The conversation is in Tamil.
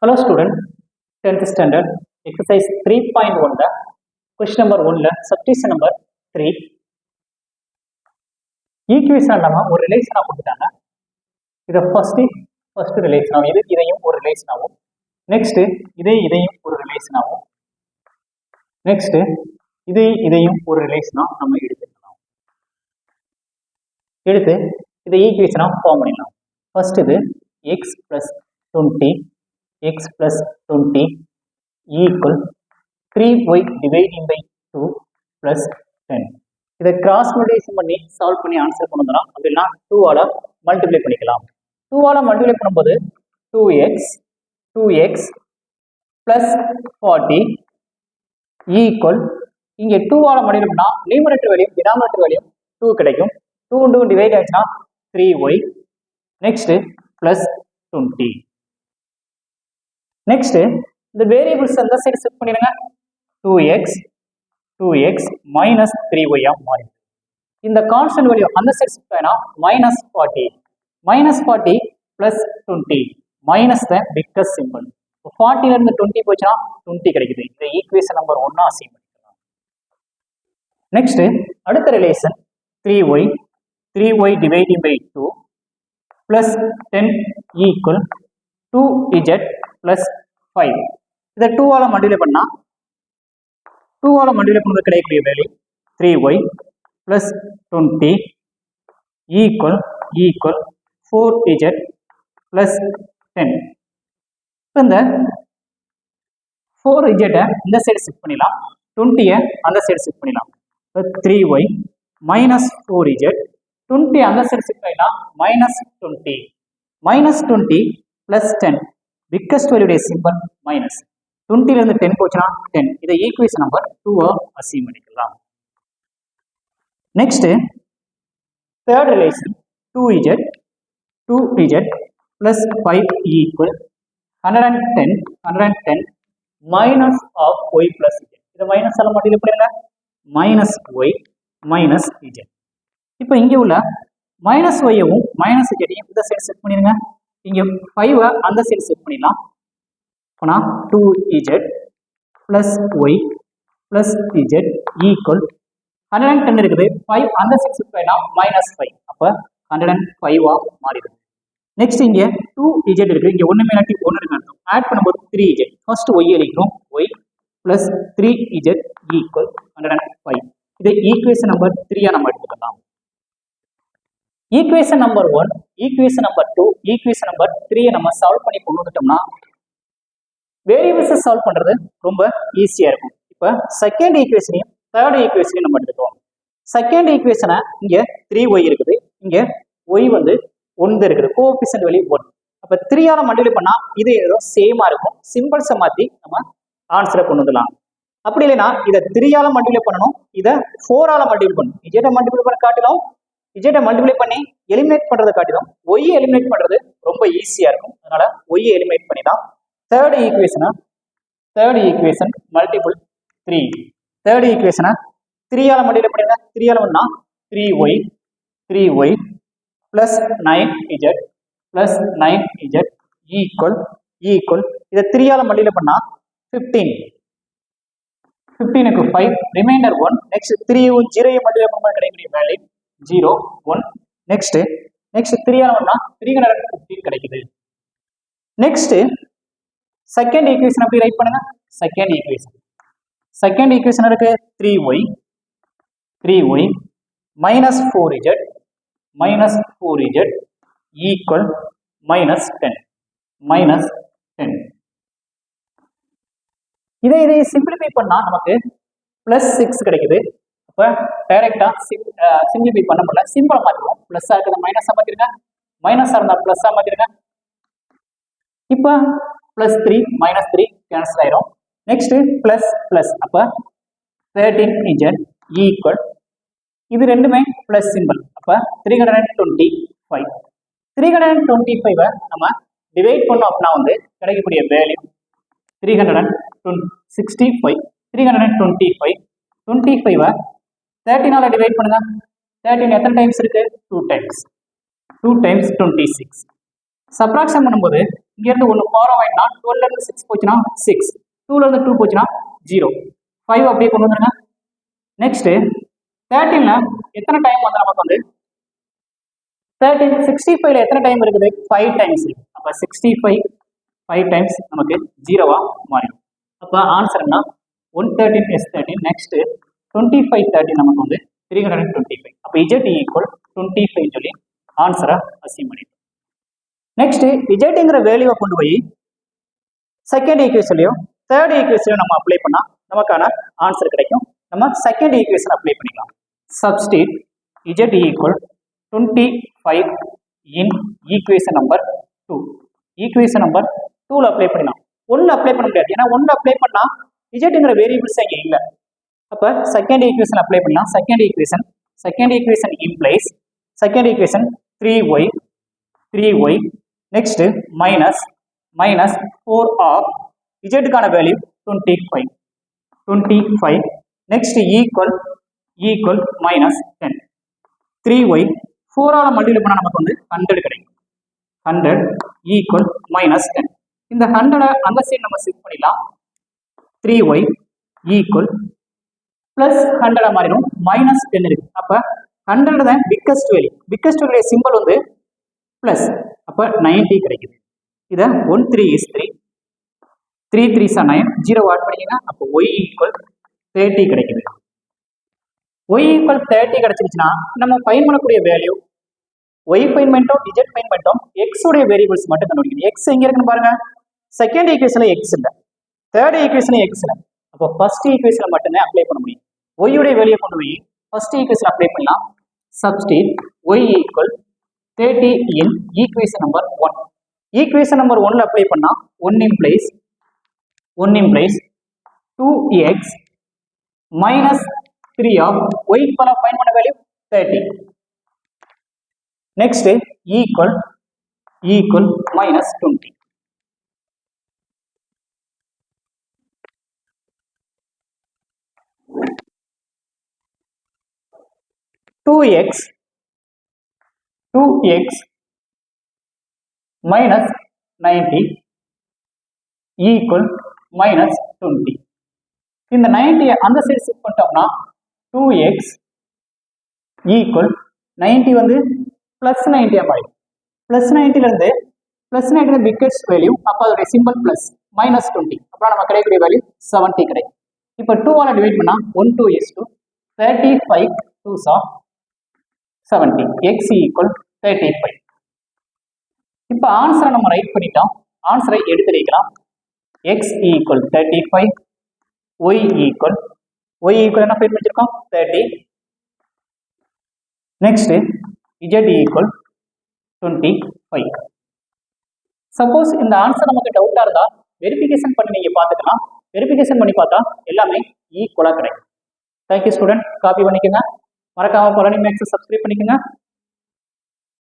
Hello student, 10th standard, exercise 3.1 question number 1 substitution number 3 equation நம்ம ஒரு ரிலேஷனா கொடுத்துட்டாங்க. இத ஃபர்ஸ்ட் ரிலேஷன் ஆகும். இதையும் ஒரு ரிலேஷன் ஆகும். நெக்ஸ்ட் இதையும் ஒரு ரிலேஷன் ஆகும். நெக்ஸ்ட் இதையும் ஒரு ரிலேஷனா நம்ம எடுத்துக்கலாம். எடுத்து இதை ஈக்குவேஷனா ஃபார்ம் பண்ணிடலாம். ஃபர்ஸ்ட் இது x plus 20 x plus 20 equal 3y dividing by 2 plus 10. இதை கிராஸ் மல்டிப்ளிகேஷன் பண்ணி சால்வ் பண்ணி ஆன்சர் கொண்டு வந்தோம். அப்படின்னா 2 ஆல மல்டிப்ளை பண்ணிக்கலாம். 2 ஆல மல்டிப்ளை பண்ணும்போது 2x plus 40 equal இங்கே 2 ஆல மல்டிப்ளை பண்ணா நியூமரேட்டர் வேல்யூ டினாமினேட்டர் வேல்யூ 2 கிடைக்கும். 2 டிவைட் ஆச்சுன்னா 3y நெக்ஸ்ட் plus 20. நெக்ஸ்ட் இந்த வேரியபிள்ஸ் அந்த சைடு ஷிஃப்ட் பண்ணிடுங்க. 2x minus 3y ஆ மாறும். இந்த கான்ஸ்டன்ட் வேல்யூ அந்த சைடு ஷிஃப்ட் ஆனா -40 plus 20 minus the biggest simple. 40 ல இருந்து 20 போச்சுனா 20 கிடைக்குது. இந்த ஈக்குவேஷன் நம்பர் 1 அசைன் பண்ணிக்கலாம். நெக்ஸ்ட் அடுத்த relation 3y dividing by 2 plus 10 equal 2z plus 5. இதை 2 ஆல மல்டிப்ளை பண்ணா 2 ஆல மல்டிப்ளை பண்ணும்போது கிடைக்கக்கூடிய value 3y plus 20 equal 4z plus 10. இந்த 4z இந்த சைடு ஷிஃப்ட் பண்ணிடலாம். 20 அந்த சைடு ஷிஃப்ட் பண்ணிடலாம். 3y minus 4z 20 அந்த சைடு ஷிஃப்ட் ஆயினா -20 plus 10 பிக்கஸ்ட் வேல்யூடைய சிம்பிள் மைனஸ் 20 ல இருந்து 10 போச்சுனா 10. இதை ஈக்குவேஷன் நம்பர் 2 அசைன் பண்ணிக்கலாம். Next third relation 2z plus 5 equal 110 minus of y plus z. இதை மைனஸ் ஆல மல்டிப்ளை பண்ணுங்க. -y minus z. இப்போ இங்க உள்ள -y-யும் -z-யும் இந்த சைடு செட் பண்ணிடுங்க. இங்க 5 அந்த சைடு செட் பண்ணிடலாம். அப்பனா 2z plus y plus z equal 110 இருக்குது. 5 அந்த சைடு செட் பண்ணினா -5. அப்ப 105 மாறிடுது. நெக்ஸ்ட் இங்க 2z இருக்கு. இங்க ஒண்ணுமே இல்லாட்டி 1 இருக்கு அர்த்தம். ஆட் பண்ணும்போது 3z. ஃபர்ஸ்ட் y எழுதிக்கிறோம். y plus 3z equal 105. இதை ஈக்குவேஷன் நம்பர் 3 நம்ம எடுத்துக்கலாம். Equation number 1, equation number 2, equation number 3 நம்ம சால்வ் பண்ணி கொண்டு வந்துட்டோம்னா வேரியபிள்ஸ் சால்வ் பண்றது ரொம்ப ஈஸியா இருக்கும். இப்போ செகண்ட் ஈக்குவேஷனையும் தேர்ட் ஈக்குவேஷனையும் நம்ம எடுத்துக்குவோம். செகண்ட் ஈக்குவேஷனை இங்க 3y இருக்குது. இங்க y வந்து 1 இருக்குது. Coefficient value 1. அப்ப 3 ஆல மல்டிப்ளை பண்ணா இது ஏதோ சேமா இருக்கும். சிம்பிள்ஸை மாத்தி நம்ம ஆன்சரை கொண்டு வந்துடலாம். அப்படி இல்லைன்னா இதை 3 ஆல மல்டிப்ளை பண்ணணும். இதை 4 ஆல மல்டிப்ளை பண்ணணும். இஜெட்டை மல்டிப்ளை பண்ண காட்டிலும் இஜெட்டை மல்டிப்ளை பண்ணி எலிமினேட் பண்றதை காட்டிலும் ஒய் எலிமினேட் பண்றது ரொம்ப ஈஸியா இருக்கும். அதனால ஒய் எலிமினேட் பண்ணி தான் தேர்ட் ஈக்குவேஷன் மல்டிபிள் 3. தேர்ட் ஈக்குவேஷனை 3 ஆல மல்டிப்ளை பண்ணிருங்க. 3 ஆல பண்ணா 3y plus 9z plus 9z equal இதை 3 ஆல மல்டிப்ளை பண்ணா 15க்கு 5 ரிமைண்டர் 1. நெக்ஸ்ட் 3யும் 0யும் மல்டிப்ளை பண்ணும்போது கிடைக்கக்கூடிய வேல்யூ 0 1. நெக்ஸ்ட் 3 ஆல பண்ணா 315 கிடைக்குது. நெக்ஸ்ட் செகண்ட் ஈக்குவேஷன் அப்படி ரைட் பண்ணுங்க. செகண்ட் ஈக்குவேஷன் இருக்கு 3y minus 4z equal -10. இதை சிம்பிளிஃபை பண்ணா நமக்கு +6 கிடைக்குது. அப்ப டைரக்டா சிம்பிளிஃபை பண்ண முடியல. சிம்பிளா மாத்திடுவோம். பிளஸ் இருக்கிறத மைனஸா மாத்திருங்க. மைனஸா இருந்தா பிளஸ்ஸா மாத்திருங்க. இப்ப +3 -3 கேன்சல் ஆயிரும். நெக்ஸ்ட் பிளஸ் அப்ப 13z equal இது ரெண்டுமே பிளஸ் சிம்பிள். அப்ப 325 நம்ம டிவைட் பண்ணோம் அப்படின்னா வந்து கிடைக்கக்கூடிய வேல்யூ 365. 325 13 ஆல டிவைட் பண்ணுங்க. 13 எத்தனை டைம்ஸ் இருக்கு? 2 டைம்ஸ் 26. சப்ராக்ஷன் பண்ணும்போது இங்கேருந்து ஒன்று ஃபாரோ ஆகிடுனா 12லேருந்து 6 போச்சுன்னா 6, 2லேருந்து 2 போச்சுன்னா 0, 5 அப்படியே கொண்டு வந்துருங்க. நெக்ஸ்ட்டு 13ல் எத்தனை டைம் வந்து நமக்கு வந்து 13 65ல் எத்தனை டைம் இருக்குது? 5 டைம்ஸ் இருக்குது. அப்போ 65 5 டைம்ஸ் நமக்கு 0வா மாறிடும். அப்போ ஆன்சர் என்ன? 113 is 13. நெக்ஸ்ட் 25 13 நமக்கு வந்து 325. அப்போ இஜெட் ஈக்குவல் 25 சொல்லி ஆன்சரை அசியூம் பண்ணிடும். நெக்ஸ்ட் இஜெட்ங்கிற வேல்யூவை கொண்டு போய் செகண்ட் ஈக்குவேஷன்லையும் தேர்ட் ஈக்குவேஷன்லையும் நம்ம அப்ளை பண்ணால் நமக்கான ஆன்சர் கிடைக்கும். நம்ம செகண்ட் ஈக்குவேஷன் அப்ளை பண்ணிக்கலாம். Substitute z equal 25 in equation number 2. Equation number 2ல அப்ளை பண்ணலாம். 1ல அப்ளை பண்ண முடியாது, ஏன்னா 1ல அப்ளை பண்ணா இஜெட்ங்கிற வேரியபிள்ஸ் இங்கே இல்லை. அப்போ செகண்ட் ஈக்குவேஷன் அப்ளை பண்ணலாம். Second equation implies second equation 3y next minus 4 of இஜெட்டுக்கான value 25 next equal minus 10 3y 4ஆல் மல்டிப்ளை பண்ணால் நமக்கு வந்து 100 கிடைக்கும். 100 ஈக்குவல் மைனஸ் 10. இந்த 100 அந்த சைடு நம்ம ஷிஃப்ட் பண்ணிடலாம். 3y ஈக்குவல் பிளஸ் 100 மாறிடும், மைனஸ் 10 இருக்கு. அப்போ 100 தான் பிக்கஸ்ட் வேல்யூ சிம்பிள் வந்து பிளஸ், அப்போ 90 கிடைக்குது. இதை 1 3 is 3, 3 3s are 9, 0 ஆட் பண்ணிங்கன்னா அப்போ y ஈக்குவல் 30 கிடைக்குது. y ஈக்குவல் 30 கிடைச்சிருச்சுன்னா நம்ம ஃபைன் பண்ணக்கூடிய வேல்யூ y ஃபைன் பண்ணிட்டோம், z ஃபைன் பண்ணிட்டோம், x உடைய வேரியபிள்ஸ் மட்டும் கண்டுபிடிக்கணும். x எங்க இருக்குன்னு பாருங்க. செகண்ட் ஈக்குவேஷன்ல x இல்லை, தேர்ட் ஈக்குவேஷன்ல x இல்லை. அப்போ ஃபர்ஸ்ட் ஈக்குவேஷன்ல மட்டுமே அப்ளை பண்ண முடியும். y உடைய வேல்யூ கொண்டு போய் ஃபர்ஸ்ட் ஈக்குவேஷன் அப்ளை பண்ணலாம். Substitute y equal 30 in equation number 1. Equation number 1ல அப்ளை பண்ணா 1 implies 2x minus 3 of y க்கு ஃபைண்ட் பண்ண value 30. Next equal minus 20. Two x minus 90 equal minus 20. இந்த 90 அந்த சைடு ஷிஃப்ட் பண்ணிட்டோம்னா 2x ஈக்குவல் 90 வந்து பிளஸ் 90 மாறிடும். பிளஸ் 90லேருந்து பிளஸ் 90 பிக்கஸ்ட் வேல்யூ, அப்போ அதோடைய சிம்பிள் பிளஸ் மைனஸ் 20. அப்புறம் நம்ம கிடைக்கக்கூடிய வேல்யூ 70 கிடைக்கும். இப்போ 2ஆல் டிவைட் பண்ணால் 1 2 is 2, 35 2s are 70, x equal 35. இப்போ ஆன்சரை நம்ம ரைட் பண்ணிட்டோம். ஆன்சரை எடுத்து வைக்கலாம். x ஈக்குவல் 35, y ஈக்குவல் என்ன ஃபைண்ட் பண்ணிருக்கோம் 30. Next z equal 25. சப்போஸ் இந்த ஆன்சர் நமக்கு டவுட்டா இருந்தா வெரிஃபிகேஷன் பண்ணி நீங்க பார்த்துக்கலாம். வெரிஃபிகேஷன் பண்ணி பார்த்தா எல்லாமே ஈக்குவலா கிடைக்கும். தேங்க்யூ ஸ்டூடெண்ட், காப்பி பண்ணிக்கோங்க. மறக்காம பழனி மேக்ஸ் சப்ஸ்கிரைப் பண்ணிக்கோங்க.